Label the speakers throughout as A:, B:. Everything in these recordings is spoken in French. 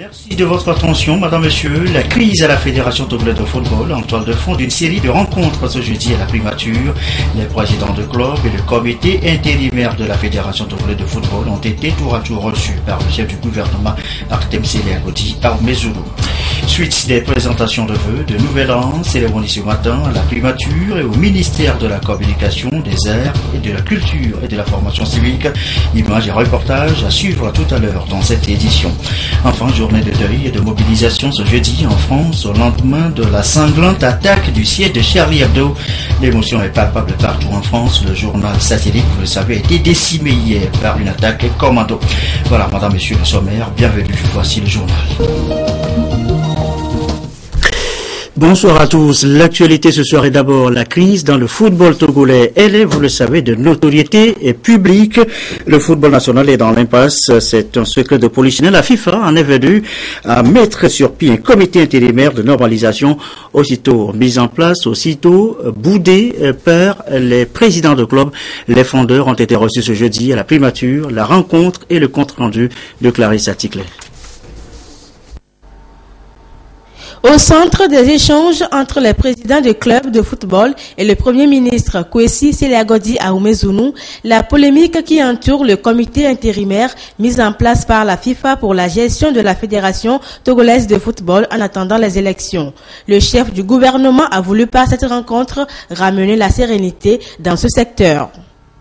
A: Merci de votre attention, madame, monsieur. La crise à la Fédération togolaise de football en toile de fond d'une série de rencontres ce jeudi à la primature. Les présidents de club et le comité intérimaire de la Fédération togolaise de football ont été tour à tour reçus par le chef du gouvernement, Artem Seleagodi Aoumezoulou. Suite des présentations de vœux de nouvel an, cérémonie ce matin à la primature et au ministère de la Communication, des Arts et de la Culture et de la Formation civique. Images et reportages à suivre tout à l'heure dans cette édition. Enfin, journée de deuil et de mobilisation ce jeudi en France au lendemain de la sanglante attaque du siège de Charlie Hebdo. L'émotion est palpable partout en France. Le journal satellite, vous le savez, a été décimé hier par une attaque commando. Voilà, madame, monsieur, le sommaire. Bienvenue, voici le journal. Bonsoir à tous. L'actualité ce soir est d'abord la crise dans le football togolais. Elle est, vous le savez, de notoriété et publique. Le football national est dans l'impasse. C'est un secret de polichinelle. La FIFA en est venue à mettre sur pied un comité intérimaire de normalisation aussitôt mis en place, aussitôt boudé par les présidents de club. Les fondeurs ont été reçus ce jeudi à la primature. La rencontre et le compte rendu de Clarisse Atikle.
B: Au centre des échanges entre les présidents de clubs de football et le Premier ministre Kwesi Seleagodi Aoumezoulou, la polémique qui entoure le comité intérimaire mis en place par la FIFA pour la gestion de la Fédération togolaise de football en attendant les élections. Le chef du gouvernement a voulu par cette rencontre ramener la sérénité dans ce secteur.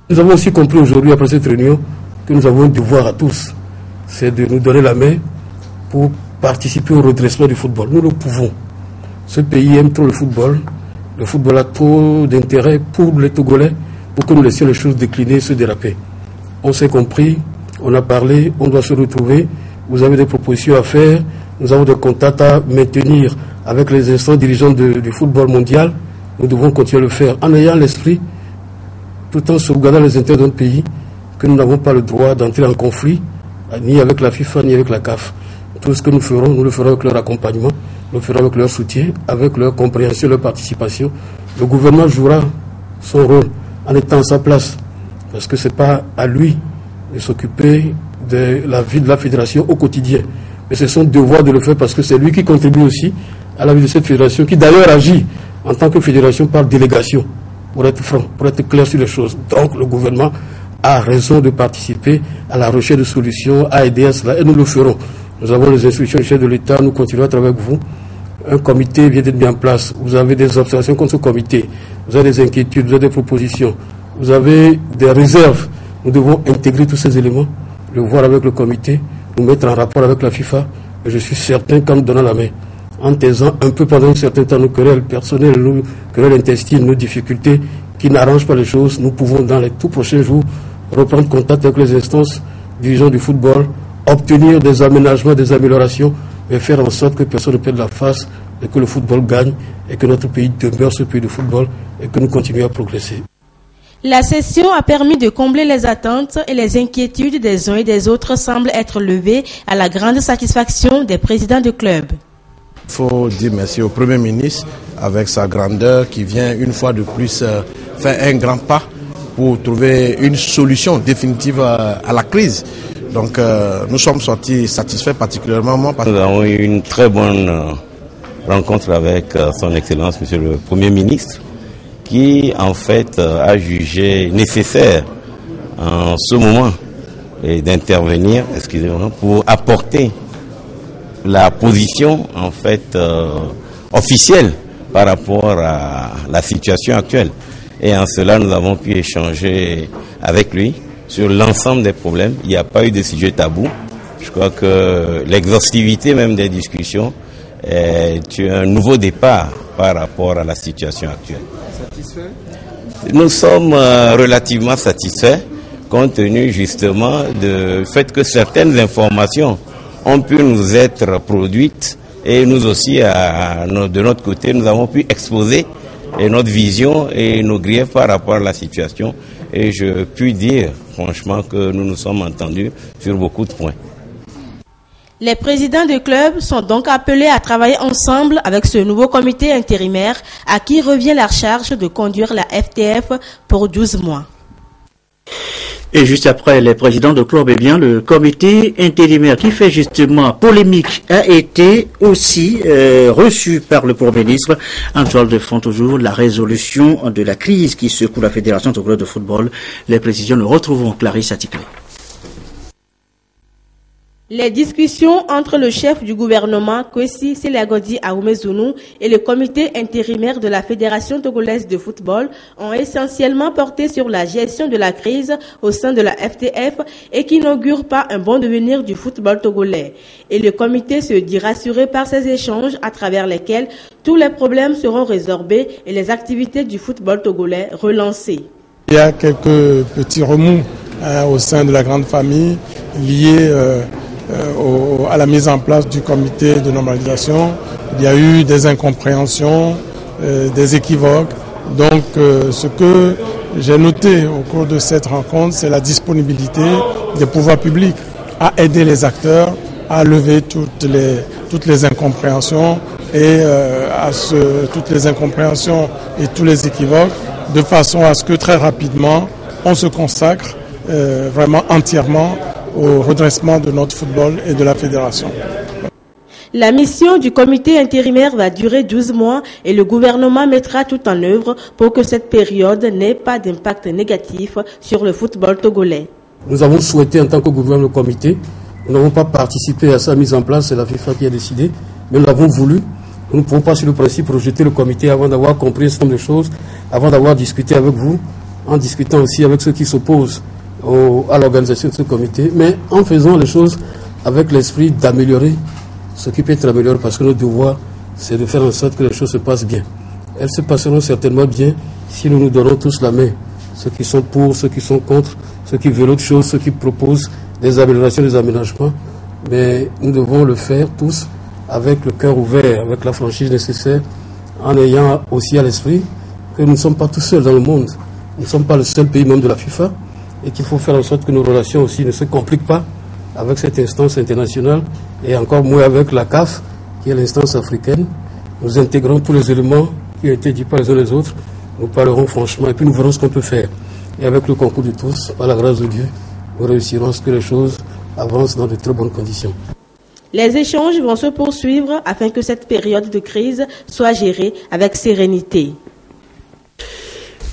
C: Nous avons aussi compris aujourd'hui après cette réunion que nous avons un devoir à tous, c'est de nous donner la main pour participer au redressement du football. Nous le pouvons. Ce pays aime trop le football. Le football a trop d'intérêt pour les Togolais pour que nous laissions les choses décliner, se déraper. On s'est compris, on a parlé, on doit se retrouver. Vous avez des propositions à faire. Nous avons des contacts à maintenir avec les instances dirigeantes du football mondial. Nous devons continuer à le faire en ayant l'esprit, tout en sauvegardant les intérêts de notre pays, que nous n'avons pas le droit d'entrer en conflit, ni avec la FIFA, ni avec la CAF. Tout ce que nous ferons, nous le ferons avec leur accompagnement, nous le ferons avec leur soutien, avec leur compréhension, leur participation. Le gouvernement jouera son rôle en étant à sa place, parce que ce n'est pas à lui de s'occuper de la vie de la fédération au quotidien. Mais c'est son devoir de le faire parce que c'est lui qui contribue aussi à la vie de cette fédération, qui d'ailleurs agit en tant que fédération par délégation, pour être franc, pour être clair sur les choses. Donc le gouvernement a raison de participer à la recherche de solutions, à aider à cela, et nous le ferons. Nous avons les instructions du chef de l'État, nous continuons à travailler avec vous. Un comité vient d'être mis en place. Vous avez des observations contre ce comité. Vous avez des inquiétudes, vous avez des propositions. Vous avez des réserves. Nous devons intégrer tous ces éléments, le voir avec le comité, nous mettre en rapport avec la FIFA. Et je suis certain qu'en nous donnant la main, en taisant un peu pendant un certain temps nos querelles personnelles, nos querelles intestines, nos difficultés qui n'arrangent pas les choses, nous pouvons dans les tout prochains jours reprendre contact avec les instances dirigeantes du football, obtenir des aménagements, des améliorations, mais faire en sorte que personne ne perde la face et que le football gagne et que notre pays demeure ce pays de football et que nous continuions à progresser.
B: La session a permis de combler les attentes et les inquiétudes des uns et des autres semblent être levées à la grande satisfaction des présidents de club.
D: Il faut dire merci au Premier ministre avec sa grandeur qui vient une fois de plus faire un grand pas pour trouver une solution définitive à la crise. Donc nous sommes sortis satisfaits particulièrement moi. Nous avons eu une très bonne rencontre avec son Excellence Monsieur le Premier ministre qui en fait a jugé nécessaire en ce moment d'intervenir, excusez-moi, pour apporter la position en fait officielle par rapport à la situation actuelle. Et en cela nous avons pu échanger avec lui sur l'ensemble des problèmes. Il n'y a pas eu de sujet tabou. Je crois que l'exhaustivité même des discussions est un nouveau départ par rapport à la situation actuelle. Satisfait? Nous sommes relativement satisfaits compte tenu justement du fait que certaines informations ont pu nous être produites et nous aussi, de notre côté, nous avons pu exposer notre vision et nos griefs par rapport à la situation. Et je puis dire franchement que nous nous sommes entendus sur beaucoup de points.
B: Les présidents de clubs sont donc appelés à travailler ensemble avec ce nouveau comité intérimaire à qui revient la charge de conduire la FTF pour 12 mois.
A: Et juste après les présidents de club, eh bien, le comité intérimaire qui fait justement polémique a été aussi reçu par le Premier ministre. En toile de fond toujours, la résolution de la crise qui secoue la Fédération togolaise de football. Les précisions, nous retrouvons Clarisse Atikle.
B: Les discussions entre le chef du gouvernement, Kwesi Seliagodi Ahumezounou, et le comité intérimaire de la Fédération togolaise de football ont essentiellement porté sur la gestion de la crise au sein de la FTF et qui n'augure pas un bon devenir du football togolais. Et le comité se dit rassuré par ces échanges à travers lesquels tous les problèmes seront résorbés et les activités du football togolais relancées.
E: Il y a quelques petits remous au sein de la grande famille liés à la mise en place du comité de normalisation. Il y a eu des incompréhensions, des équivoques. Donc ce que j'ai noté au cours de cette rencontre, c'est la disponibilité des pouvoirs publics à aider les acteurs à lever toutes les incompréhensions et toutes les incompréhensions et tous les équivoques, de façon à ce que très rapidement on se consacre vraiment entièrement au redressement de notre football et de la fédération.
B: La mission du comité intérimaire va durer 12 mois et le gouvernement mettra tout en œuvre pour que cette période n'ait pas d'impact négatif sur le football togolais.
C: Nous avons souhaité en tant que gouvernement le comité, nous n'avons pas participé à sa mise en place, c'est la FIFA qui a décidé, mais nous l'avons voulu. Nous ne pouvons pas sur le principe rejeter le comité avant d'avoir compris un certain nombre de choses, avant d'avoir discuté avec vous, en discutant aussi avec ceux qui s'opposent à l'organisation de ce comité, mais en faisant les choses avec l'esprit d'améliorer ce qui peut être amélioré, parce que notre devoir, c'est de faire en sorte que les choses se passent bien. Elles se passeront certainement bien si nous nous donnons tous la main, ceux qui sont pour, ceux qui sont contre, ceux qui veulent autre chose, ceux qui proposent des améliorations, des aménagements, mais nous devons le faire tous avec le cœur ouvert, avec la franchise nécessaire, en ayant aussi à l'esprit que nous ne sommes pas tout seuls dans le monde. Nous ne sommes pas le seul pays membre de la FIFA et qu'il faut faire en sorte que nos relations aussi ne se compliquent pas avec cette instance internationale et encore moins avec la CAF, qui est l'instance africaine. Nous intégrons tous les éléments qui ont été dit par les uns et les autres. Nous parlerons franchement et puis nous verrons ce qu'on peut faire. Et avec le concours de tous, par la grâce de Dieu, nous réussirons à ce que les choses avancent dans de très bonnes conditions.
B: Les échanges vont se poursuivre afin que cette période de crise soit gérée avec sérénité.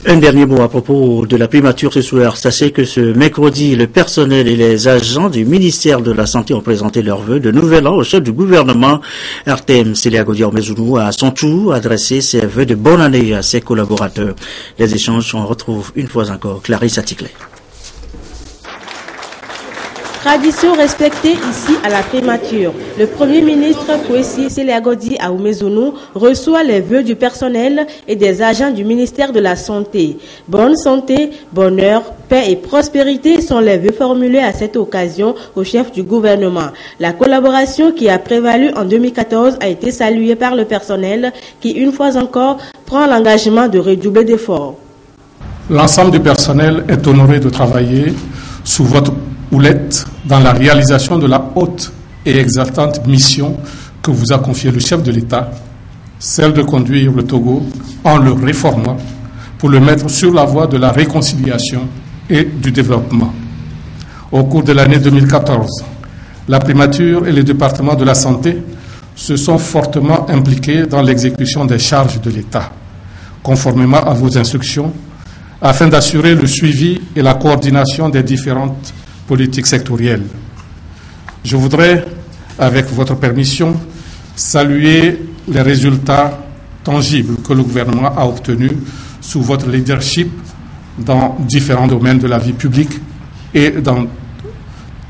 A: Un dernier mot à propos de la primature ce soir. Sachez que ce mercredi, le personnel et les agents du ministère de la Santé ont présenté leurs vœux de nouvel an au chef du gouvernement. Artem Seliagodi Ahumezounou a à son tour adressé ses vœux de bonne année à ses collaborateurs. Les échanges, on retrouve une fois encore Clarisse Atikle.
B: Tradition respectée ici à la primature. Le Premier ministre Kwesi Seliagodi Ahumezounou reçoit les vœux du personnel et des agents du ministère de la Santé. Bonne santé, bonheur, paix et prospérité sont les vœux formulés à cette occasion au chef du gouvernement. La collaboration qui a prévalu en 2014 a été saluée par le personnel qui, une fois encore, prend l'engagement de redoubler d'efforts.
E: L'ensemble du personnel est honoré de travailler sous votre houlette dans la réalisation de la haute et exaltante mission que vous a confiée le chef de l'État, celle de conduire le Togo en le réformant pour le mettre sur la voie de la réconciliation et du développement. Au cours de l'année 2014, la primature et le département de la santé se sont fortement impliqués dans l'exécution des charges de l'État, conformément à vos instructions, afin d'assurer le suivi et la coordination des différentes politiques sectorielles. Je voudrais, avec votre permission, saluer les résultats tangibles que le gouvernement a obtenus sous votre leadership dans différents domaines de la vie publique et dans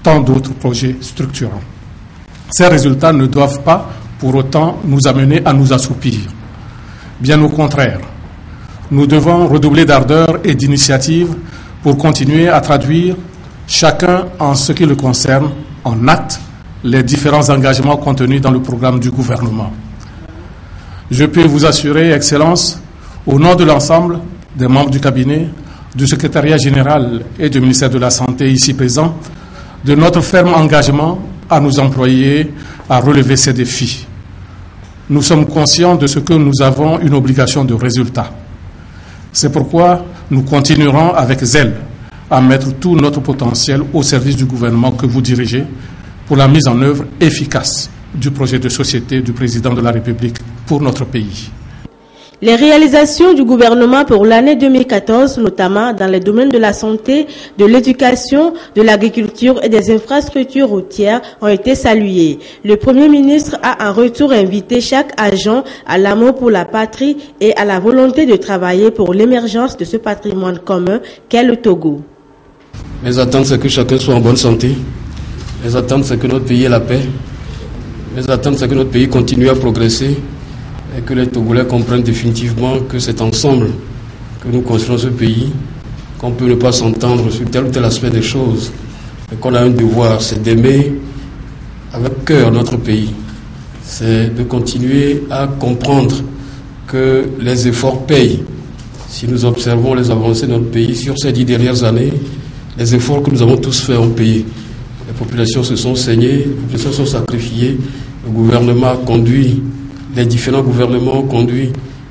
E: tant d'autres projets structurants. Ces résultats ne doivent pas pour autant nous amener à nous assoupir. Bien au contraire, nous devons redoubler d'ardeur et d'initiative pour continuer à traduire chacun en ce qui le concerne en acte les différents engagements contenus dans le programme du gouvernement. Je peux vous assurer, Excellence, au nom de l'ensemble des membres du cabinet, du secrétariat général et du ministère de la Santé ici présent, de notre ferme engagement à nous employer à relever ces défis. Nous sommes conscients de ce que nous avons une obligation de résultat. C'est pourquoi nous continuerons avec zèle à mettre tout notre potentiel au service du gouvernement que vous dirigez pour la mise en œuvre efficace du projet de société du président de la République pour notre pays.
B: Les réalisations du gouvernement pour l'année 2014, notamment dans les domaines de la santé, de l'éducation, de l'agriculture et des infrastructures routières, ont été saluées. Le Premier ministre a en retour invité chaque agent à l'amour pour la patrie et à la volonté de travailler pour l'émergence de ce patrimoine commun qu'est le Togo.
C: Mes attentes, c'est que chacun soit en bonne santé. Mes attentes, c'est que notre pays ait la paix. Mes attentes, c'est que notre pays continue à progresser et que les Togolais comprennent définitivement que c'est ensemble que nous construisons ce pays, qu'on peut ne pas s'entendre sur tel ou tel aspect des choses, et qu'on a un devoir, c'est d'aimer avec cœur notre pays. C'est de continuer à comprendre que les efforts payent. Si nous observons les avancées de notre pays sur ces 10 dernières années, les efforts que nous avons tous faits ont payé. Les populations se sont saignées, les populations sont sacrifiées, le gouvernement a conduit, les différents gouvernements ont conduit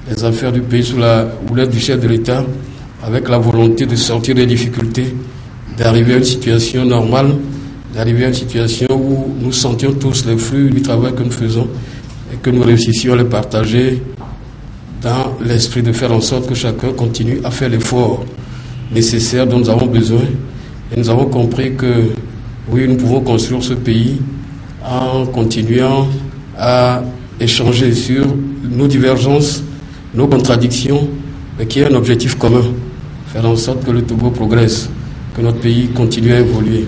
C: les affaires du pays sous la houlette du chef de l'État avec la volonté de sortir des difficultés, d'arriver à une situation normale, d'arriver à une situation où nous sentions tous les fruits du travail que nous faisons et que nous réussissions à les partager dans l'esprit de faire en sorte que chacun continue à faire l'effort nécessaire dont nous avons besoin. Et nous avons compris que oui, nous pouvons construire ce pays en continuant à échanger sur nos divergences, nos contradictions, mais qui est un objectif commun, faire en sorte que le Togo progresse, que notre pays continue à évoluer.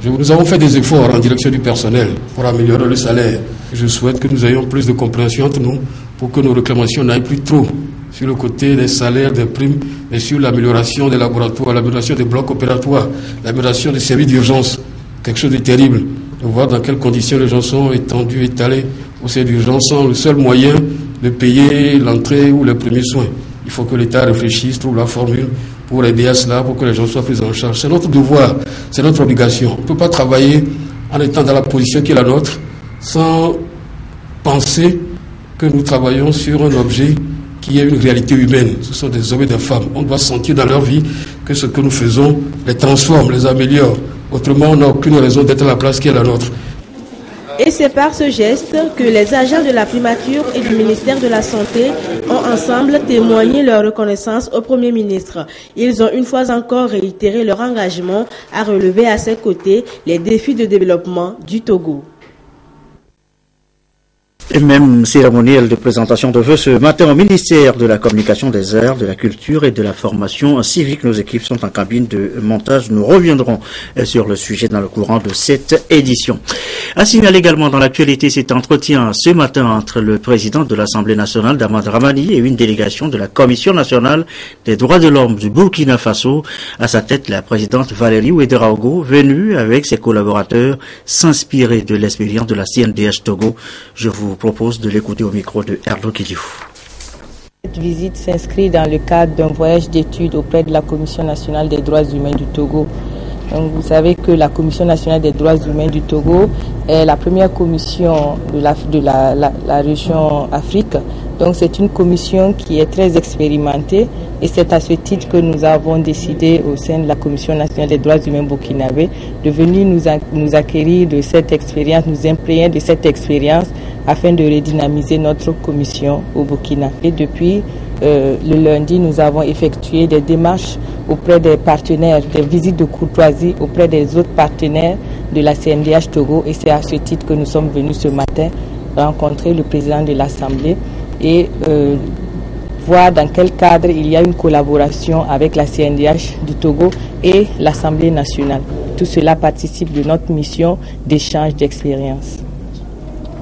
C: Nous avons fait des efforts en direction du personnel pour améliorer le salaire. Je souhaite que nous ayons plus de compréhension entre nous pour que nos réclamations n'aillent plus trop sur le côté des salaires, des primes, mais sur l'amélioration des laboratoires, l'amélioration des blocs opératoires, l'amélioration des services d'urgence. Quelque chose de terrible, de voir dans quelles conditions les gens sont étendus, étalés au service d'urgence sans le seul moyen de payer l'entrée ou les premiers soins. Il faut que l'État réfléchisse, trouve la formule pour aider à cela, pour que les gens soient pris en charge. C'est notre devoir, c'est notre obligation. On ne peut pas travailler en étant dans la position qui est la nôtre sans penser que nous travaillons sur un objet qui est une réalité humaine. Ce sont des hommes et des femmes. On doit sentir dans leur vie que ce que nous faisons les transforme, les améliore. Autrement, on n'a aucune raison d'être à la place qui est la nôtre.
B: Et c'est par ce geste que les agents de la primature et du ministère de la Santé ont ensemble témoigné leur reconnaissance au Premier ministre. Ils ont une fois encore réitéré leur engagement à relever à ses côtés les défis de développement du Togo.
A: Et même cérémoniel de présentation de vœux ce matin au ministère de la Communication, des Arts, de la Culture et de la Formation civique. Nos équipes sont en cabine de montage. Nous reviendrons sur le sujet dans le courant de cette édition. À signaler également dans l'actualité cet entretien ce matin entre le président de l'Assemblée nationale, Daman Dramani, et une délégation de la Commission nationale des droits de l'homme du Burkina Faso. À sa tête, la présidente Valérie Ouédraogo, venue avec ses collaborateurs s'inspirer de l'expérience de la CNDH Togo. Je vous propose de l'écouter au micro de Erdo Kidiouf.
F: Cette visite s'inscrit dans le cadre d'un voyage d'études auprès de la Commission nationale des droits humains du Togo. Donc, vous savez que la Commission nationale des droits humains du Togo est la première commission de la région Afrique. Donc c'est une commission qui est très expérimentée et c'est à ce titre que nous avons décidé au sein de la Commission nationale des droits humains burkinabé de venir nous acquérir de cette expérience, nous imprégner de cette expérience afin de redynamiser notre commission au Burkina. Et depuis le lundi, nous avons effectué des démarches auprès des partenaires, des visites de courtoisie auprès des autres partenaires de la CNDH Togo et c'est à ce titre que nous sommes venus ce matin rencontrer le président de l'Assemblée et voir dans quel cadre il y a une collaboration avec la CNDH du Togo et l'Assemblée nationale. Tout cela participe de notre mission d'échange d'expérience.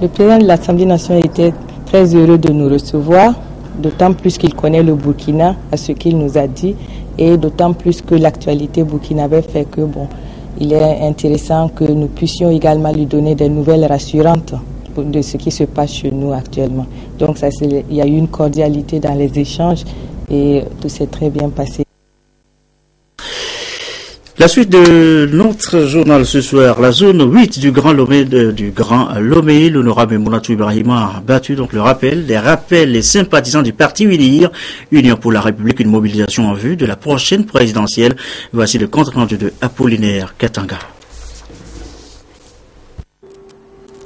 F: Le président de l'Assemblée nationale était très heureux de nous recevoir, d'autant plus qu'il connaît le Burkina, à ce qu'il nous a dit, et d'autant plus que l'actualité burkinabé fait que il est intéressant que nous puissions également lui donner des nouvelles rassurantes de ce qui se passe chez nous actuellement. Donc il y a eu une cordialité dans les échanges et tout s'est très bien passé.
A: La suite de notre journal ce soir, la zone 8 du Grand Lomé, l'honorable Mounatou Ibrahima a battu donc le rappel. Les sympathisants du parti UNIR, Union pour la République, une mobilisation en vue de la prochaine présidentielle. Voici le compte rendu de Apollinaire Katanga.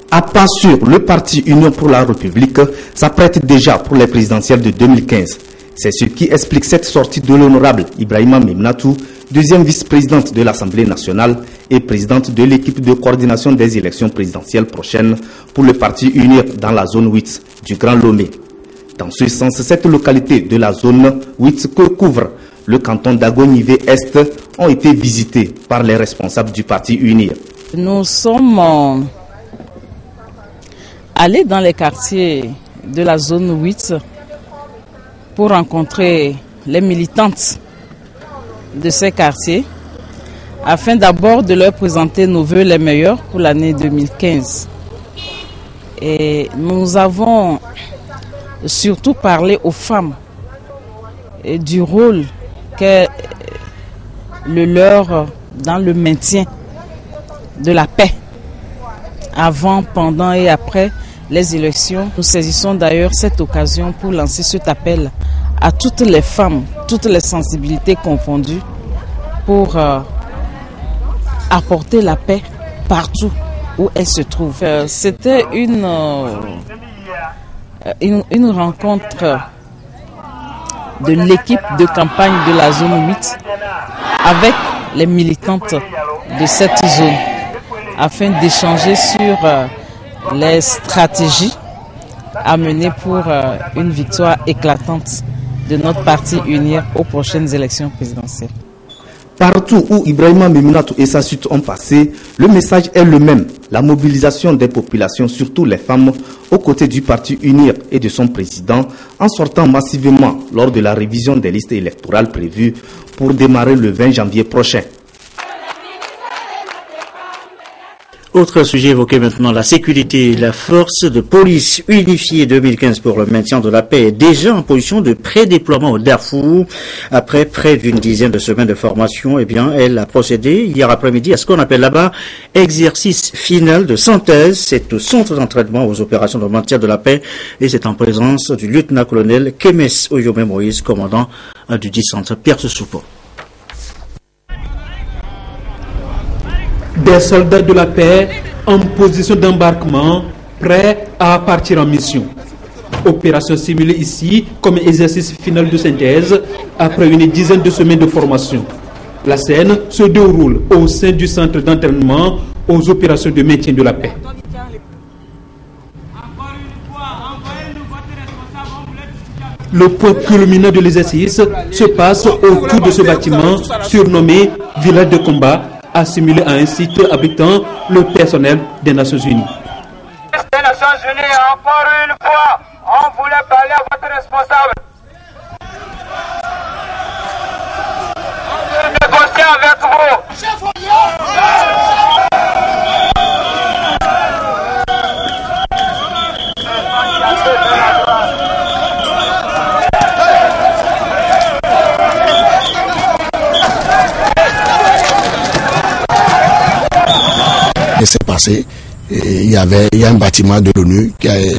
G: À pas sûr, le parti Union pour la République s'apprête déjà pour les présidentielles de 2015. C'est ce qui explique cette sortie de l'honorable Ibrahima Memnatou, deuxième vice-présidente de l'Assemblée nationale et présidente de l'équipe de coordination des élections présidentielles prochaines pour le parti UNIR dans la zone 8 du Grand Lomé. Dans ce sens, cette localité de la zone 8 que couvre le canton d'Agonivé-Est ont été visitées par les responsables du parti UNIR.
F: Nous sommes allés dans les quartiers de la zone 8 pour rencontrer les militantes de ces quartiers afin d'abord de leur présenter nos vœux les meilleurs pour l'année 2015. Et nous avons surtout parlé aux femmes et du rôle qu'est le leur dans le maintien de la paix avant, pendant et après les élections. Nous saisissons d'ailleurs cette occasion pour lancer cet appel à toutes les femmes, toutes les sensibilités confondues, pour apporter la paix partout où elle se trouve. C'était une rencontre de l'équipe de campagne de la zone 8 avec les militantes de cette zone afin d'échanger sur les stratégies à mener pour une victoire éclatante de notre parti UNIR aux prochaines élections présidentielles.
G: Partout où Ibrahima Memnatou et sa suite ont passé, le message est le même. La mobilisation des populations, surtout les femmes, aux côtés du parti UNIR et de son président, en sortant massivement lors de la révision des listes électorales prévues pour démarrer le 20 janvier prochain.
A: Autre sujet évoqué maintenant, la sécurité. La force de police unifiée 2015 pour le maintien de la paix est déjà en position de pré-déploiement au Darfour. Après près d'une dizaine de semaines de formation, elle a procédé hier après-midi à ce qu'on appelle là-bas exercice final de synthèse. C'est au centre d'entraînement aux opérations de maintien de la paix et c'est en présence du lieutenant-colonel Kemes Oyome Moïse, commandant du 10 centre Pierre Soupo.
H: Des soldats de la paix en position d'embarquement, prêts à partir en mission. Opération simulée ici comme exercice final de synthèse après une dizaine de semaines de formation. La scène se déroule au sein du centre d'entraînement aux opérations de maintien de la paix. Le point culminant de l'exercice se passe autour de ce bâtiment surnommé village de combat, assimilé à un site abritant le personnel des Nations Unies.
I: Des Nations Unies, encore une fois, on voulait parler à votre responsable. On veut négocier avec vous.
J: S'est passé, il y a un bâtiment de l'ONU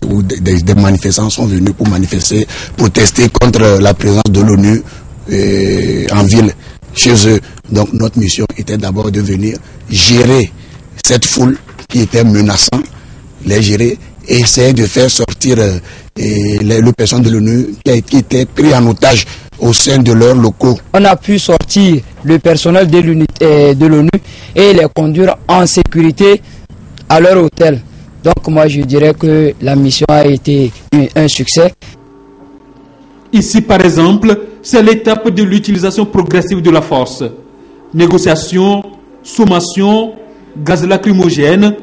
J: où des manifestants sont venus pour manifester, protester contre la présence de l'ONU en ville, chez eux. Donc notre mission était d'abord de venir gérer cette foule qui était menaçante, les gérer et essayer de faire sortir les personnes de l'ONU qui étaient pris en otage au sein de leurs locaux.
K: On a pu sortir le personnel de l'ONU et les conduire en sécurité à leur hôtel. Donc moi je dirais que la mission a été un succès.
H: Ici par exemple, c'est l'étape de l'utilisation progressive de la force. Négociation, sommation, gaz lacrymogène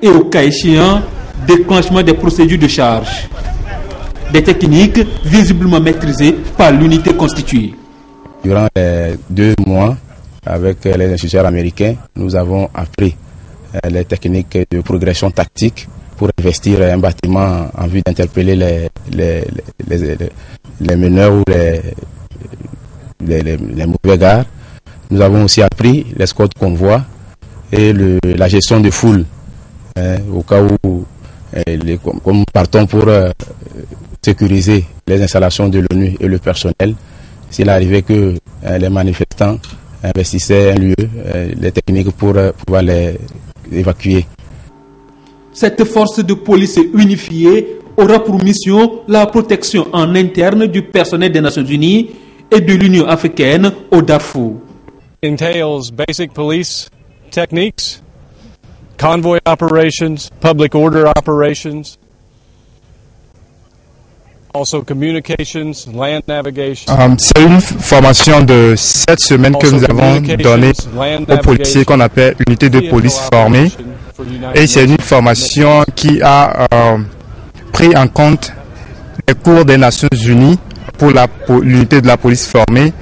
H: et au cas échéant, déclenchement des procédures de charge. Des techniques visiblement maîtrisées par l'unité constituée.
L: Durant les 2 mois, avec les instituteurs américains, nous avons appris les techniques de progression tactique pour investir un bâtiment en vue d'interpeller les meneurs ou les mauvais gars. Nous avons aussi appris l'escorte convoi et la gestion de foule, au cas où comme nous partons pour sécuriser les installations de l'ONU et le personnel. S'il arrivait que les manifestants investissaient un lieu, les techniques pour pouvoir les évacuer.
H: Cette force de police unifiée aura pour mission la protection en interne du personnel des Nations Unies et de l'Union africaine au Darfour.
M: Entails basic police techniques, convoy operations, public order operations, also communications, land navigation.
N: C'est une formation de 7 semaines que nous avons donnée aux policiers qu'on appelle unité de police formée. Et c'est une formation qui a pris en compte les cours des Nations Unies pour l'unité de la police formée.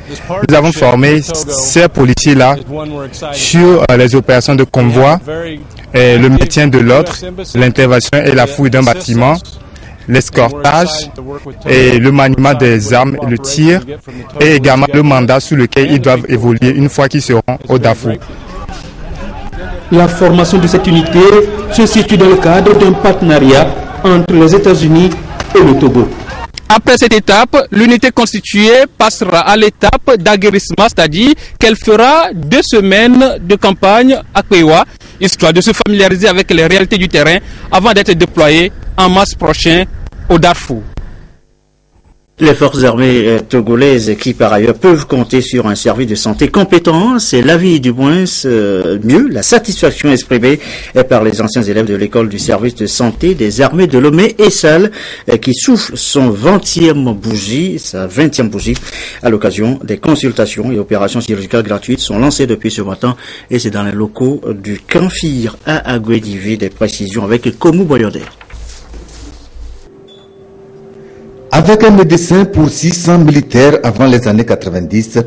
N: Nous avons formé ces policiers-là sur les opérations de convoi, et le maintien de l'ordre, l'intervention et la fouille d'un bâtiment, l'escortage et le maniement des armes, le tir et également le mandat sous lequel ils doivent évoluer une fois qu'ils seront au Darfour.
H: La formation de cette unité se situe dans le cadre d'un partenariat entre les États-Unis et le Togo.
O: Après cette étape, l'unité constituée passera à l'étape d'aguerrissement, c'est-à-dire qu'elle fera 2 semaines de campagne à Kwewa, histoire de se familiariser avec les réalités du terrain avant d'être déployée en mars prochain au Darfour.
A: Les forces armées togolaises qui par ailleurs peuvent compter sur un service de santé compétent, c'est l'avis du moins mieux, la satisfaction exprimée par les anciens élèves de l'école du service de santé des armées de Lomé et Sal qui souffle sa 20e bougie à l'occasion des consultations et opérations chirurgicales gratuites sont lancées depuis ce matin et c'est dans les locaux du Canfir à Agouedivi. Des précisions avec Komou Boyodé.
P: Avec un médecin pour 600 militaires avant les années 90,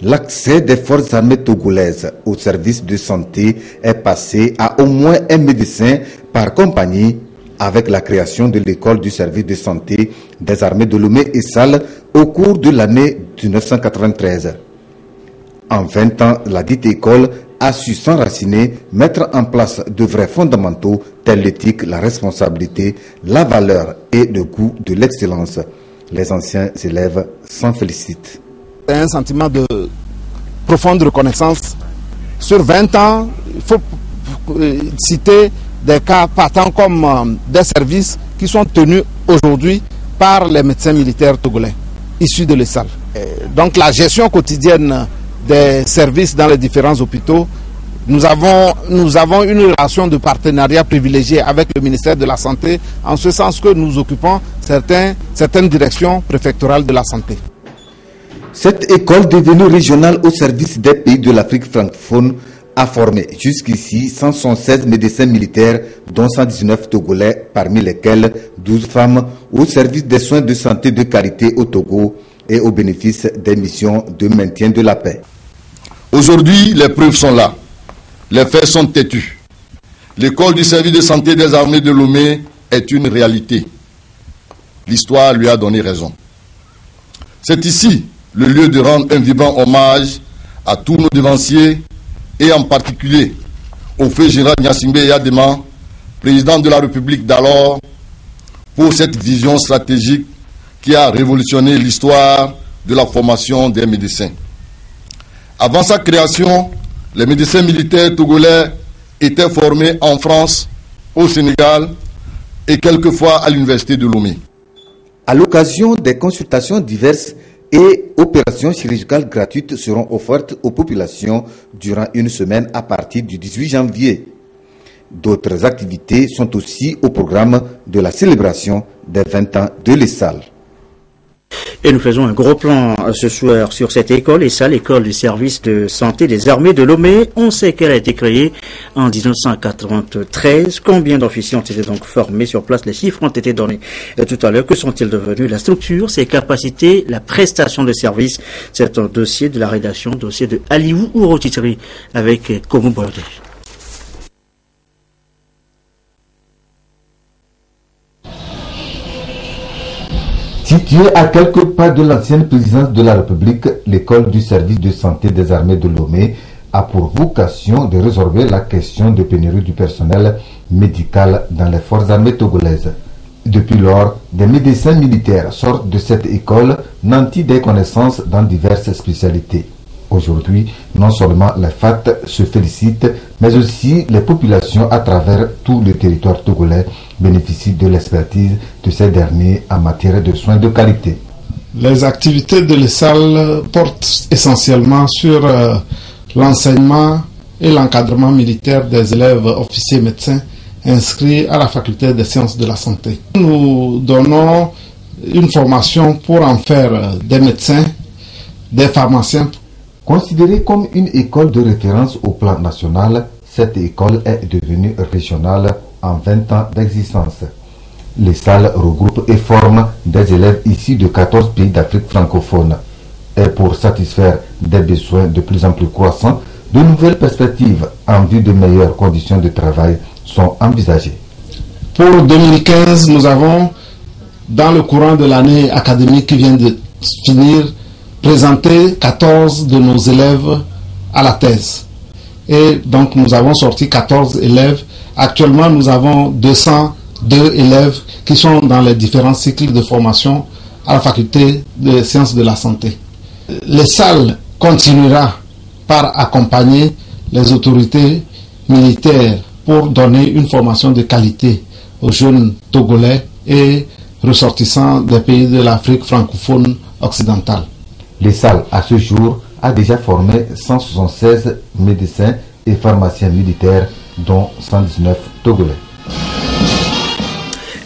P: l'accès des forces armées togolaises au service de santé est passé à au moins un médecin par compagnie avec la création de l'école du service de santé des armées de Lomé et Sal au cours de l'année 1993. En 20 ans, la dite école a su s'enraciner, mettre en place de vrais fondamentaux tels l'éthique, la responsabilité, la valeur et le goût de l'excellence. Les anciens élèves s'en félicitent.
Q: C'est un sentiment de profonde reconnaissance. Sur 20 ans, il faut citer des cas partant comme des services qui sont tenus aujourd'hui par les médecins militaires togolais issus de l'ESAL. Donc la gestion quotidienne des services dans les différents hôpitaux, nous avons une relation de partenariat privilégiée avec le ministère de la Santé, en ce sens que nous occupons certaines directions préfectorales de la santé.
P: Cette école devenue régionale au service des pays de l'Afrique francophone a formé jusqu'ici 176 médecins militaires, dont 119 Togolais, parmi lesquels 12 femmes, au service des soins de santé de qualité au Togo et au bénéfice des missions de maintien de la paix.
R: Aujourd'hui, les preuves sont là. Les faits sont têtus. L'école du service de santé des armées de Lomé est une réalité. L'histoire lui a donné raison. C'est ici le lieu de rendre un vibrant hommage à tous nos devanciers et en particulier au feu général Gnassingbé Yadema, président de la République d'alors, pour cette vision stratégique qui a révolutionné l'histoire de la formation des médecins. Avant sa création, les médecins militaires togolais étaient formés en France, au Sénégal et quelquefois à l'université de Lomé.
P: À l'occasion des consultations diverses et opérations chirurgicales gratuites seront offertes aux populations durant une semaine à partir du 18 janvier. D'autres activités sont aussi au programme de la célébration des 20 ans de l'ESAL.
A: Et nous faisons un gros plan ce soir sur cette école, et ça, l'école du service de santé des armées de Lomé. On sait qu'elle a été créée en 1993. Combien d'officiers ont été donc formés sur place? Les chiffres ont été donnés tout à l'heure. Que sont-ils devenus? La structure, ses capacités, la prestation de service. C'est un dossier de la rédaction, dossier de Aliou Ourotitri avec Komou Boyodé.
P: Qui Située à quelques pas de l'ancienne présidence de la République, l'école du service de santé des armées de Lomé a pour vocation de résorber la question de pénurie du personnel médical dans les forces armées togolaises. Depuis lors, des médecins militaires sortent de cette école nantis des connaissances dans diverses spécialités. Aujourd'hui, non seulement les FAT se félicitent, mais aussi les populations à travers tout le territoire togolais bénéficient de l'expertise de ces derniers en matière de soins de qualité.
Q: Les activités de l'ESAL portent essentiellement sur l'enseignement et l'encadrement militaire des élèves officiers médecins inscrits à la faculté des sciences de la santé. Nous donnons une formation pour en faire des médecins, des pharmaciens.
P: Considérée comme une école de référence au plan national, cette école est devenue régionale en 20 ans d'existence. Les salles regroupent et forment des élèves issus de 14 pays d'Afrique francophone. Et pour satisfaire des besoins de plus en plus croissants, de nouvelles perspectives en vue de meilleures conditions de travail sont envisagées.
Q: Pour 2015, nous avons, dans le courant de l'année académique qui vient de finir, présenté 14 de nos élèves à la thèse. Et donc nous avons sorti 14 élèves. Actuellement, nous avons 202 élèves qui sont dans les différents cycles de formation à la faculté des sciences de la santé. Les salles continuera par accompagner les autorités militaires pour donner une formation de qualité aux jeunes Togolais et ressortissants des pays de l'Afrique francophone occidentale.
P: Les salles, à ce jour, a déjà formé 176 médecins et pharmaciens militaires, dont 119 Togolais.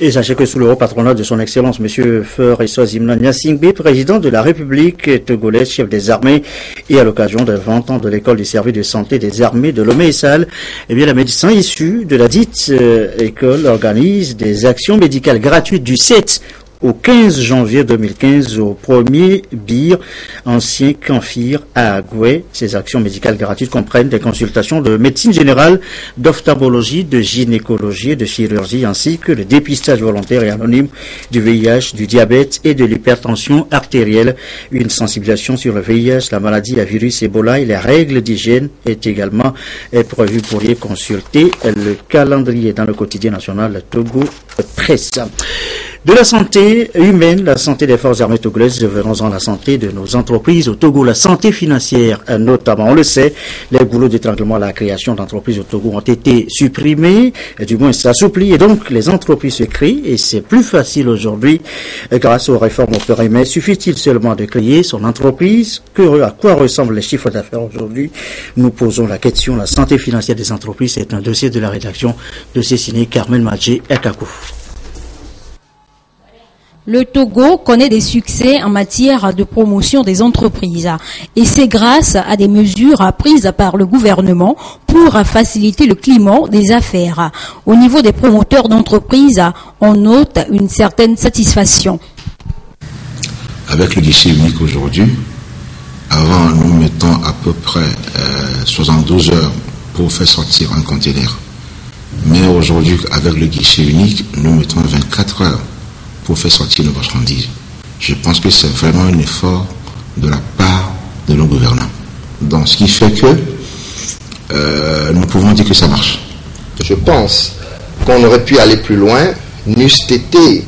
A: Et sachez que sous le haut patronat de son Excellence, M. Feur Eswazimna Nyasingbe, président de la République togolaise, chef des armées, et à l'occasion des 20 ans de l'école du service de santé des armées de Lomé et Sal, eh bien, les médecins issus de la dite école organisent des actions médicales gratuites du 7 au 15 janvier 2015 au premier BIR, ancien Canfir à Agoué. Ces actions médicales gratuites comprennent des consultations de médecine générale, d'ophtalmologie, de gynécologie et de chirurgie, ainsi que le dépistage volontaire et anonyme du VIH, du diabète et de l'hypertension artérielle. Une sensibilisation sur le VIH, la maladie à virus Ebola et les règles d'hygiène est également prévue. Vous pourriez consulter le calendrier dans le quotidien national Togo Presse. De la santé humaine, la santé des forces armées togolaises, venons-en à la santé de nos entreprises au Togo, la santé financière notamment. On le sait, les goulots d'étranglement à la création d'entreprises au Togo ont été supprimés, du moins s'assouplis, et donc les entreprises se créent, et c'est plus facile aujourd'hui grâce aux réformes opérées. Mais suffit-il seulement de créer son entreprise? À quoi ressemblent les chiffres d'affaires aujourd'hui? Nous posons la question. La santé financière des entreprises, c'est un dossier de la rédaction de Céciné Carmen Madjé Ekakou.
S: Le Togo connaît des succès en matière de promotion des entreprises et c'est grâce à des mesures prises par le gouvernement pour faciliter le climat des affaires. Au niveau des promoteurs d'entreprises, on note une certaine satisfaction.
T: Avec le guichet unique aujourd'hui, avant nous mettons à peu près 72 heures pour faire sortir un conteneur. Mais aujourd'hui, avec le guichet unique, nous mettons 24 heures pour faire sortir nos marchandises. Je pense que c'est vraiment un effort de la part de nos gouvernants. Donc, ce qui fait que nous pouvons dire que ça marche.
U: Je pense qu'on aurait pu aller plus loin, n'eussent été,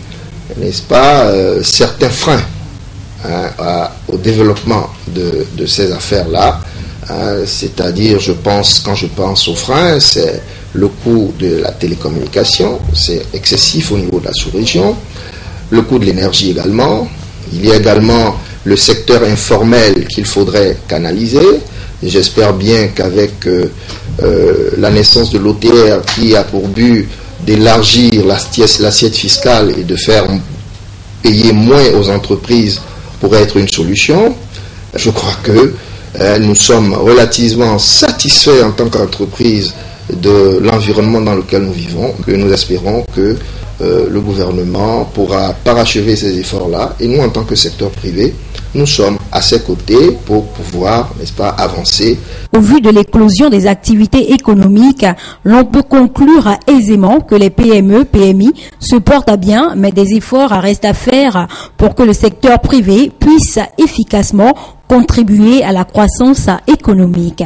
U: n'est-ce pas, certains freins au développement de ces affaires-là. C'est-à-dire, quand je pense aux freins, c'est le coût de la télécommunication, c'est excessif au niveau de la sous-région. Le coût de l'énergie également. Il y a également le secteur informel qu'il faudrait canaliser. J'espère bien qu'avec la naissance de l'OTR qui a pour but d'élargir l'assiette fiscale et de faire payer moins aux entreprises pourrait être une solution. Je crois que nous sommes relativement satisfaits en tant qu'entreprise de l'environnement dans lequel nous vivons, que nous espérons que le gouvernement pourra parachever ces efforts-là et nous, en tant que secteur privé, nous sommes à ses côtés pour pouvoir, n'est-ce pas, avancer.
S: Au vu de l'éclosion des activités économiques, l'on peut conclure aisément que les PME, PMI se portent bien, mais des efforts restent à faire pour que le secteur privé puisse efficacement contribuer à la croissance économique.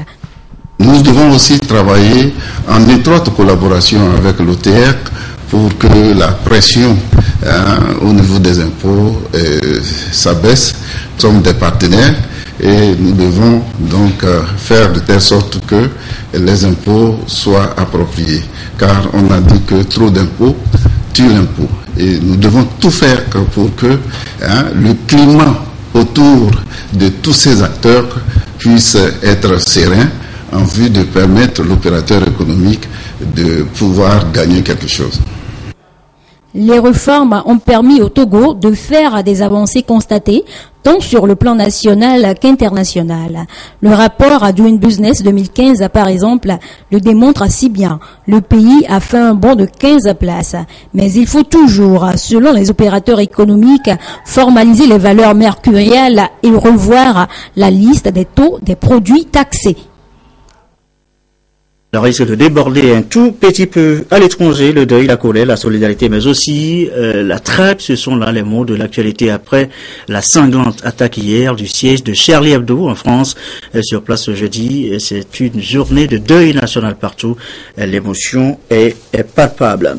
D: Nous devons aussi travailler en étroite collaboration avec l'OTEC pour que la pression au niveau des impôts s'abaisse. Nous sommes des partenaires et nous devons donc faire de telle sorte que les impôts soient appropriés. Car on a dit que trop d'impôts tue l'impôt. Et nous devons tout faire pour que le climat autour de tous ces acteurs puisse être serein en vue de permettre l'opérateur économique de pouvoir gagner quelque chose.
S: Les réformes ont permis au Togo de faire des avancées constatées, tant sur le plan national qu'international. Le rapport Doing Business 2015, par exemple, le démontre si bien. Le pays a fait un bond de 15 places. Mais il faut toujours, selon les opérateurs économiques, formaliser les valeurs mercurielles et revoir la liste des taux des produits taxés.
A: Le risque de déborder un tout petit peu à l'étranger, le deuil, la colère, la solidarité, mais aussi la traite, ce sont là les mots de l'actualité après la sanglante attaque hier du siège de Charlie Hebdo en France. Sur place ce jeudi, c'est une journée de deuil national partout. L'émotion est palpable.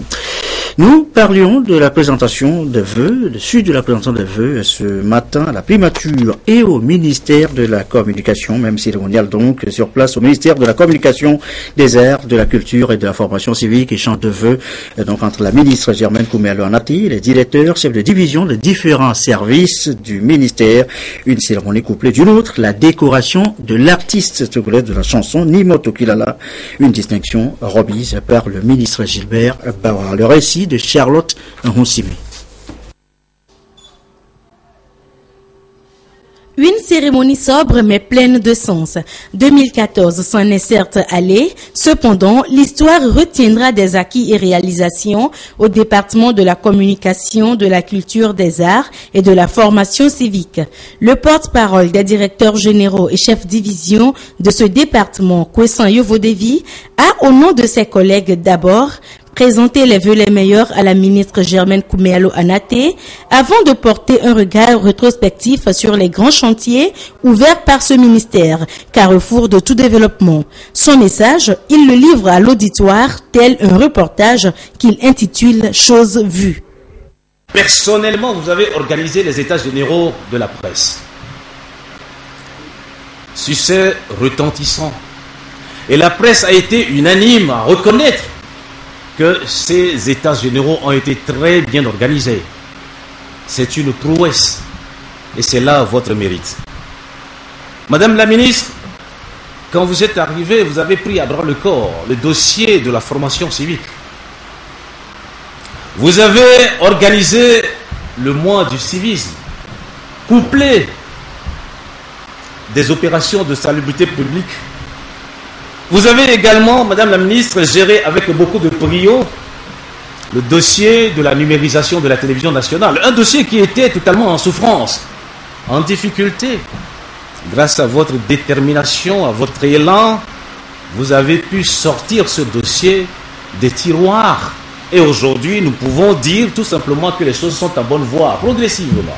A: Nous parlions de la présentation de vœux, de suite de la présentation de vœux ce matin à la primature et au ministère de la Communication, même cérémonial donc, sur place au ministère de la Communication, des Arts, de la Culture et de la Formation civique, échange de vœux donc entre la ministre Germaine Kouméalo-Anati, les directeurs, chefs de division de différents services du ministère. Une cérémonie couplée d'une autre, la décoration de l'artiste togolais de la chanson Nimoto Kilala, une distinction remise par le ministre Gilbert Bawa. Le récit de Charlotte Roussimi.
B: Une cérémonie sobre mais pleine de sens. 2014 s'en est certes allé. Cependant, l'histoire retiendra des acquis et réalisations au département de la communication, de la culture, des arts et de la formation civique. Le porte-parole des directeurs généraux et chefs division de ce département, Kwessan Yovodevi, a, au nom de ses collègues d'abord, présenter les vœux les meilleurs à la ministre Germaine Kouméalo-Anati avant de porter un regard rétrospectif sur les grands chantiers ouverts par ce ministère, carrefour de tout développement. Son message, il le livre à l'auditoire tel un reportage qu'il intitule « Choses vues ».
V: Personnellement, vous avez organisé les états généraux de la presse. Succès retentissant. Et la presse a été unanime à reconnaître que ces états généraux ont été très bien organisés. C'est une prouesse et c'est là votre mérite. Madame la ministre, quand vous êtes arrivée, vous avez pris à bras le corps le dossier de la formation civique. Vous avez organisé le mois du civisme, couplé des opérations de salubrité publique. Vous avez également, Madame la ministre, géré avec beaucoup de brio le dossier de la numérisation de la télévision nationale. Un dossier qui était totalement en souffrance, en difficulté. Grâce à votre détermination, à votre élan, vous avez pu sortir ce dossier des tiroirs. Et aujourd'hui, nous pouvons dire tout simplement que les choses sont en bonne voie, progressivement.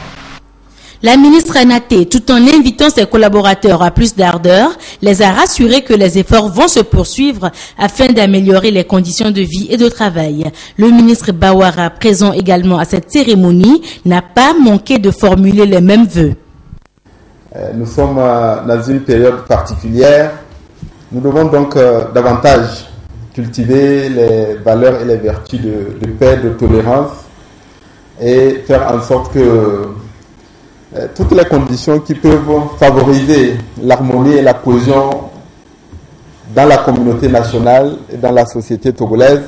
B: La ministre Anati, tout en invitant ses collaborateurs à plus d'ardeur, les a rassurés que les efforts vont se poursuivre afin d'améliorer les conditions de vie et de travail. Le ministre Bawara, présent également à cette cérémonie, n'a pas manqué de formuler les mêmes vœux.
W: Nous sommes dans une période particulière. Nous devons donc davantage cultiver les valeurs et les vertus de paix, de tolérance et faire en sorte que toutes les conditions qui peuvent favoriser l'harmonie et la cohésion dans la communauté nationale et dans la société togolaise,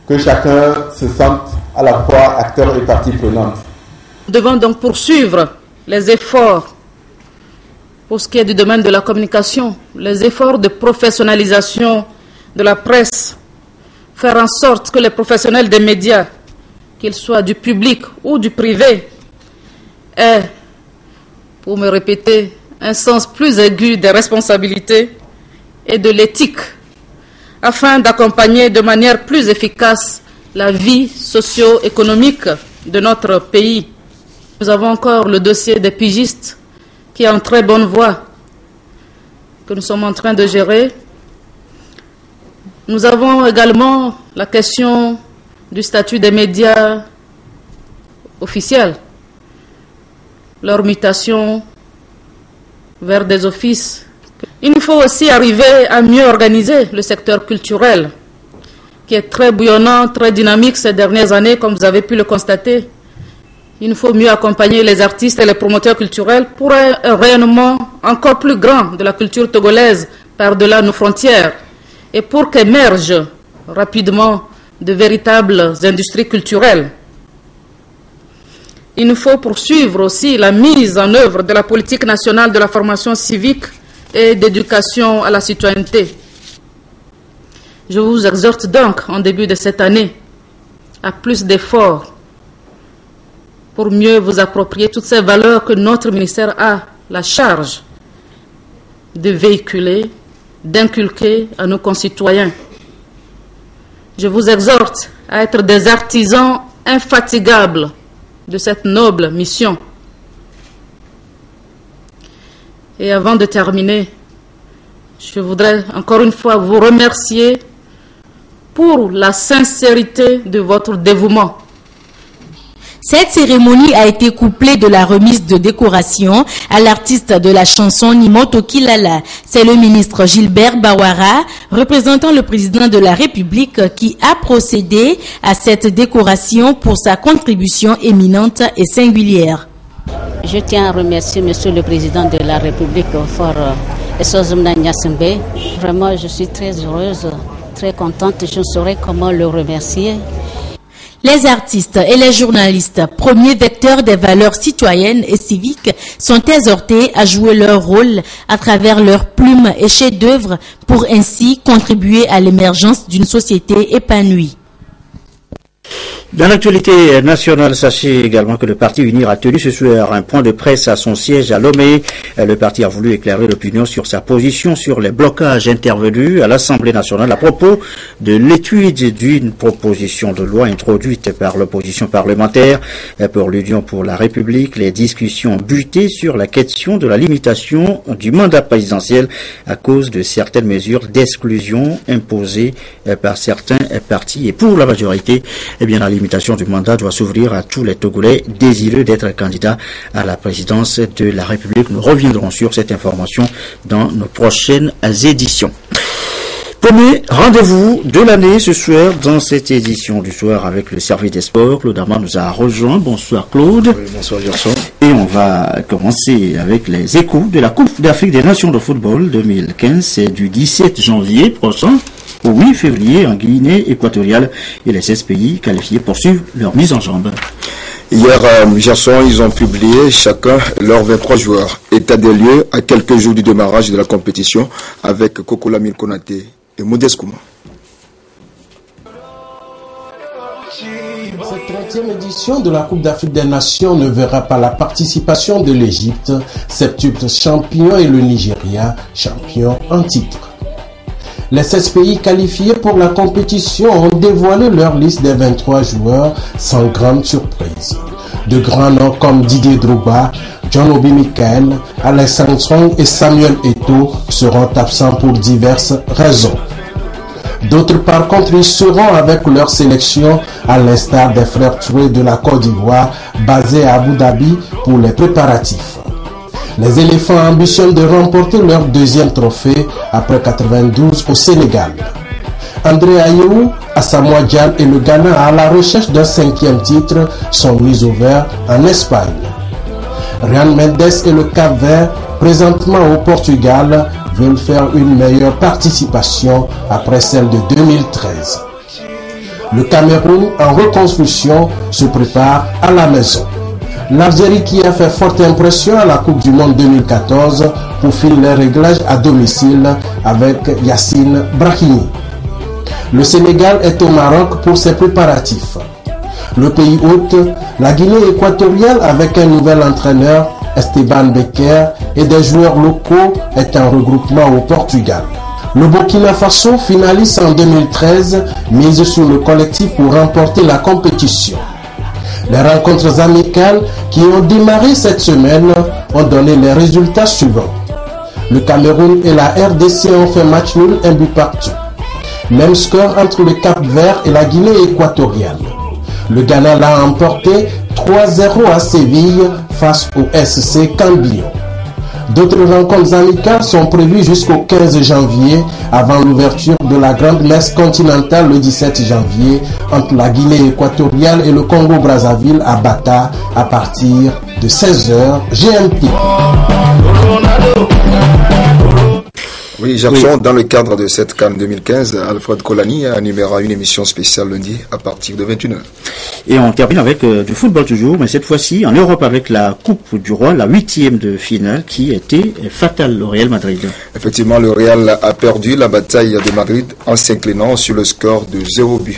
W: que chacun se sente à la fois acteur et partie prenante.
X: Nous devons donc poursuivre les efforts pour ce qui est du domaine de la communication, les efforts de professionnalisation de la presse, faire en sorte que les professionnels des médias, qu'ils soient du public ou du privé, aient pour me répéter, un sens plus aigu des responsabilités et de l'éthique, afin d'accompagner de manière plus efficace la vie socio-économique de notre pays. Nous avons encore le dossier des pigistes qui est en très bonne voie, que nous sommes en train de gérer. Nous avons également la question du statut des médias officiels, leur mutation vers des offices. Il nous faut aussi arriver à mieux organiser le secteur culturel, qui est très bouillonnant, très dynamique ces dernières années, comme vous avez pu le constater. Il nous faut mieux accompagner les artistes et les promoteurs culturels pour un rayonnement encore plus grand de la culture togolaise par-delà nos frontières et pour qu'émergent rapidement de véritables industries culturelles. Il nous faut poursuivre aussi la mise en œuvre de la politique nationale de la formation civique et d'éducation à la citoyenneté. Je vous exhorte donc, en début de cette année, à plus d'efforts pour mieux vous approprier toutes ces valeurs que notre ministère a la charge de véhiculer, d'inculquer à nos concitoyens. Je vous exhorte à être des artisans infatigables de cette noble mission. Et avant de terminer, je voudrais encore une fois vous remercier pour la sincérité de votre dévouement.
B: Cette cérémonie a été couplée de la remise de décoration à l'artiste de la chanson Nimoto Kilala. C'est le ministre Gilbert Bawara, représentant le président de la République, qui a procédé à cette décoration pour sa contribution éminente et singulière.
C: Je tiens à remercier Monsieur le Président de la République for Esozumna Nyasimbe. Vraiment, je suis très heureuse, très contente. Je ne saurais comment le remercier.
B: Les artistes et les journalistes, premiers vecteurs des valeurs citoyennes et civiques, sont exhortés à jouer leur rôle à travers leurs plumes et chefs-d'œuvre pour ainsi contribuer à l'émergence d'une société épanouie.
A: Dans l'actualité nationale, sachez également que le Parti Unir a tenu ce soir un point de presse à son siège à Lomé. Le parti a voulu éclairer l'opinion sur sa position sur les blocages intervenus à l'Assemblée nationale à propos de l'étude d'une proposition de loi introduite par l'opposition parlementaire pour l'Union pour la République. Les discussions butaient sur la question de la limitation du mandat présidentiel à cause de certaines mesures d'exclusion imposées par certains partis. Et pour la majorité, la limitation du mandat doit s'ouvrir à tous les Togolais désireux d'être candidats à la présidence de la République. Nous reviendrons sur cette information dans nos prochaines éditions. Premier rendez-vous de l'année ce soir dans cette édition du soir avec le service des sports. Claude Armand nous a rejoint. Bonsoir Claude.
E: Oui, bonsoir Gerson.
A: Et on va commencer avec les échos de la Coupe d'Afrique des Nations de football 2015. C'est du 17 janvier prochain au 8 février en Guinée équatoriale et les 16 pays qualifiés poursuivent leur mise en jambe.
E: Hier, Gerson, ils ont publié chacun leurs 23 joueurs. État des lieux à quelques jours du démarrage de la compétition avec Koko Lamine Konaté et Modeste Kouma.
F: Cette 30e édition de la Coupe d'Afrique des Nations ne verra pas la participation de l'Égypte, septuple champion, et le Nigeria, champion en titre. Les 16 pays qualifiés pour la compétition ont dévoilé leur liste des 23 joueurs sans grande surprise. De grands noms comme Didier Drogba, John Obi Mikel, Alexandre Song et Samuel Eto'o seront absents pour diverses raisons. D'autres par contre ils seront avec leur sélection à l'instar des frères Touré de la Côte d'Ivoire basés à Abu Dhabi pour les préparatifs. Les éléphants ambitionnent de remporter leur deuxième trophée après 92 au Sénégal. André Ayew, Asamoah Gyan et le Ghana à la recherche d'un 5e titre sont mis au vert en Espagne. Ryan Mendes et le Cap-Vert, présentement au Portugal, veulent faire une meilleure participation après celle de 2013. Le Cameroun, en reconstruction, se prépare à la maison. L'Algérie, qui a fait forte impression à la Coupe du Monde 2014, poursuit les réglages à domicile avec Yacine Brahimi. Le Sénégal est au Maroc pour ses préparatifs. Le pays hôte, la Guinée équatoriale, avec un nouvel entraîneur, Esteban Becker et des joueurs locaux est un regroupement au Portugal. Le Burkina Faso finaliste en 2013 mise sur le collectif pour remporter la compétition. Les rencontres amicales qui ont démarré cette semaine ont donné les résultats suivants. Le Cameroun et la RDC ont fait match nul, un but partout. Même score entre le Cap-Vert et la Guinée équatoriale. Le Ghana l'a emporté 3-0 à Séville face au SC Cambio. D'autres rencontres amicales sont prévues jusqu'au 15 janvier avant l'ouverture de la grande messe continentale le 17 janvier entre la Guinée équatoriale et le Congo-Brazzaville à Bata à partir de 16h GMT.
E: Oui, Jackson, dans le cadre de cette CAN 2015, Alfred Kolani animera une émission spéciale lundi à partir de 21h.
A: Et on termine avec du football toujours, mais cette fois-ci en Europe avec la Coupe du Roi, la 8e de finale qui était fatale au Real Madrid.
E: Effectivement, le Real a perdu la bataille de Madrid en s'inclinant sur le score de 0-2.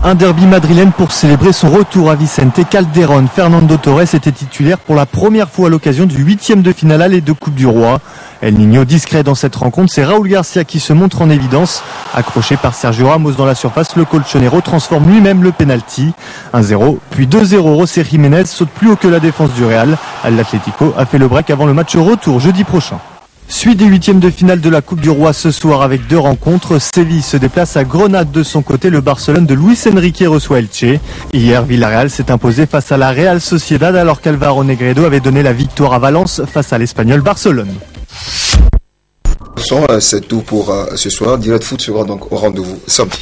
G: Un derby madrilène pour célébrer son retour à Vicente Calderón. Fernando Torres était titulaire pour la première fois à l'occasion du 8e de finale aller de Coupe du Roi. El Niño discret dans cette rencontre, c'est Raúl Garcia qui se montre en évidence. Accroché par Sergio Ramos dans la surface, le colchonero transforme lui-même le penalty. 1-0, puis 2-0. José Jiménez saute plus haut que la défense du Real. L'Atlético a fait le break avant le match retour jeudi prochain. Suite des 8e de finale de la Coupe du Roi ce soir avec 2 rencontres. Séville se déplace à Grenade. De son côté, le Barcelone de Luis Enrique reçoit Elche. Hier, Villarreal s'est imposé face à la Real Sociedad alors qu'Alvaro Negredo avait donné la victoire à Valence face à l'Espagnol Barcelone.
E: C'est tout pour ce soir. Direct Foot sera donc au rendez-vous samedi.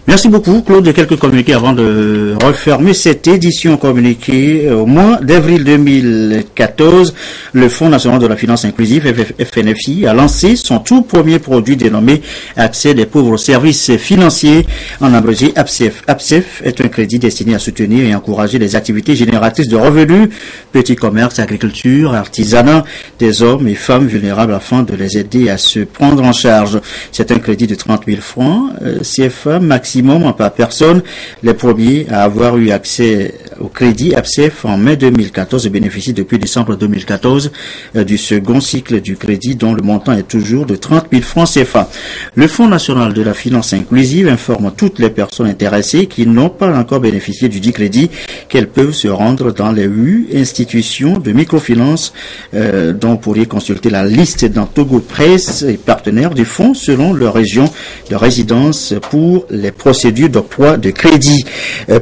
A: Merci beaucoup Claude. Quelques communiqués avant de refermer cette édition communiquée. Au mois d'avril 2014, le Fonds national de la finance inclusive, FNFI, a lancé son tout premier produit dénommé Accès des pauvres aux services financiers, en abrégé APSEF. APSEF est un crédit destiné à soutenir et encourager les activités génératrices de revenus, petits commerces, agriculture, artisanat des hommes et femmes vulnérables afin de les aider à se prendre en charge. C'est un crédit de 30 000 francs CFA maximum par personne. Les premiers à avoir eu accès au crédit APSEF en mai 2014 bénéficient depuis décembre 2014 du second cycle du crédit dont le montant est toujours de 30 000 francs CFA. Le Fonds national de la finance inclusive informe toutes les personnes intéressées qui n'ont pas encore bénéficié du dit crédit qu'elles peuvent se rendre dans les 8 institutions de microfinance dont vous pourriez consulter la liste dans Togo Presse et partenaires du fonds selon leur région de résidence pour les procédures d'octroi de crédit.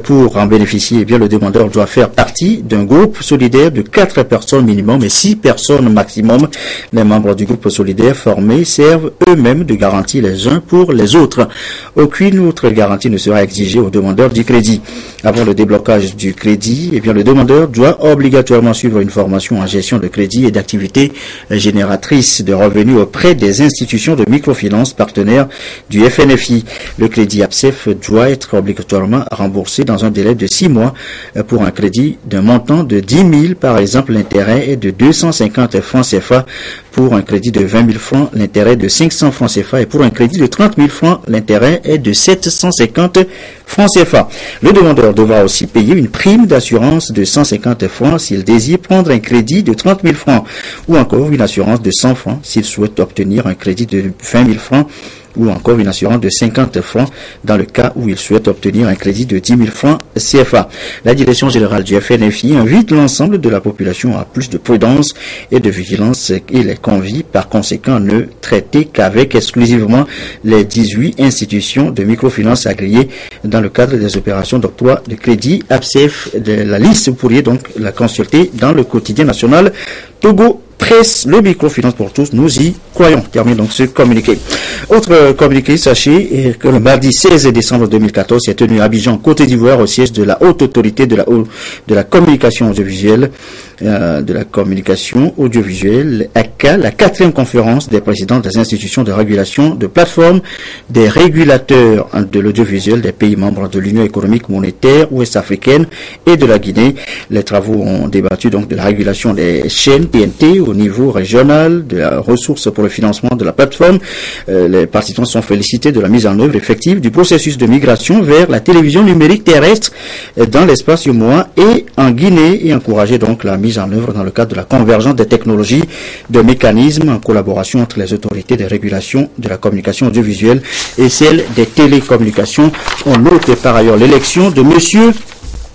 A: Pour en bénéficier, eh bien, le demandeur doit faire partie d'un groupe solidaire de 4 personnes minimum et 6 personnes maximum. Les membres du groupe solidaire formé servent eux-mêmes de garantie les uns pour les autres. Aucune autre garantie ne sera exigée aux demandeurs du crédit. Avant le déblocage du crédit, eh bien, le demandeur doit obligatoirement suivre une formation en gestion de crédit et d'activités génératrices de revenus auprès des institutions de microfinance partenaires du FNFI. Le crédit APSEF doit être obligatoirement remboursé dans un délai de 6 mois pour un crédit d'un montant de 10 000. Par exemple, l'intérêt est de 250 francs CFA. Pour un crédit de 20 000 francs, l'intérêt est de 500 francs CFA. Et pour un crédit de 30 000 francs, l'intérêt est de 750 francs CFA. Le demandeur devra aussi payer une prime d'assurance de 150 francs s'il désire prendre un crédit de 30 000 francs ou encore une assurance de 100 francs s'il souhaite obtenir un crédit de 20 000 francs ou encore une assurance de 50 francs dans le cas où il souhaite obtenir un crédit de 10 000 francs CFA. La direction générale du FNFI invite l'ensemble de la population à plus de prudence et de vigilance et les convie par conséquent à ne traiter qu'avec exclusivement les 18 institutions de microfinance agréées dans le cadre des opérations d'octroi de crédit APSEF. La liste, vous pourriez donc la consulter dans le quotidien national Togo Presse, le microfinance pour tous, nous y croyons. Termine donc ce communiqué. Autre communiqué, sachez que le mardi 16 décembre 2014 s'est tenu à Abidjan, Côte d'Ivoire, au siège de la Haute Autorité de la communication audiovisuelle, de la communication audiovisuelle, ACA, la 4e conférence des présidents des institutions de régulation de plateformes des régulateurs de l'audiovisuel des pays membres de l'Union économique monétaire ouest-africaine et de la Guinée. Les travaux ont débattu donc de la régulation des chaînes TNT au niveau régional, de la ressource pour le financement de la plateforme. Les participants sont félicités de la mise en œuvre effective du processus de migration vers la télévision numérique terrestre dans l'espace UMOA et en Guinée et encourager donc la mise en œuvre dans le cadre de la convergence des technologies de mécanismes en collaboration entre les autorités de régulation de la communication audiovisuelle et celles des télécommunications. On note par ailleurs l'élection de monsieur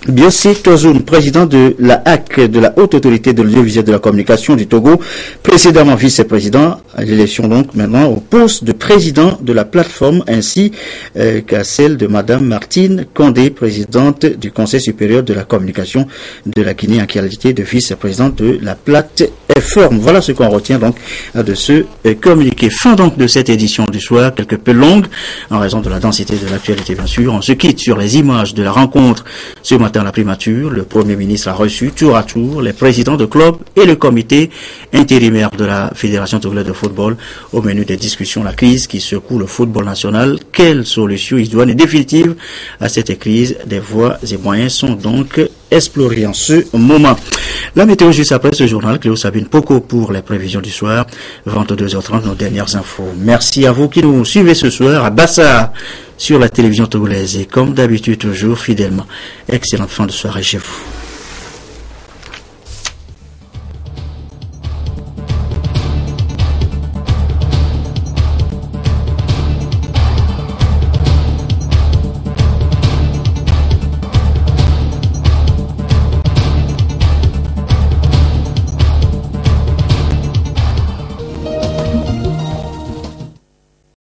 A: Biosé Tozoun, président de la HAC, de la Haute Autorité de l'Audiovisuel de la Communication du Togo, précédemment vice-président, l'élection donc maintenant au poste de président de la plateforme, ainsi qu'à celle de madame Martine Condé, présidente du Conseil supérieur de la communication de la Guinée en qualité de vice-présidente de la plateforme. Voilà ce qu'on retient donc de ce communiqué. Fin donc de cette édition du soir, quelque peu longue en raison de la densité de l'actualité bien sûr. On se quitte sur les images de la rencontre ce matin à la primature. Le Premier ministre a reçu tour à tour les présidents de clubs et le comité intérimaire de la Fédération togolaise de football. Au menu des discussions, la crise qui secoue le football national. Quelle solution idoine et définitive à cette crise? Des voies et moyens sont donc explorés en ce moment. La météo juste après ce journal, Cléo Sabine Poco pour les prévisions du soir, 22h30, nos dernières infos. Merci à vous qui nous suivez ce soir à Bassa sur la télévision togolaise et comme d'habitude toujours fidèlement. Excellente fin de soirée chez vous.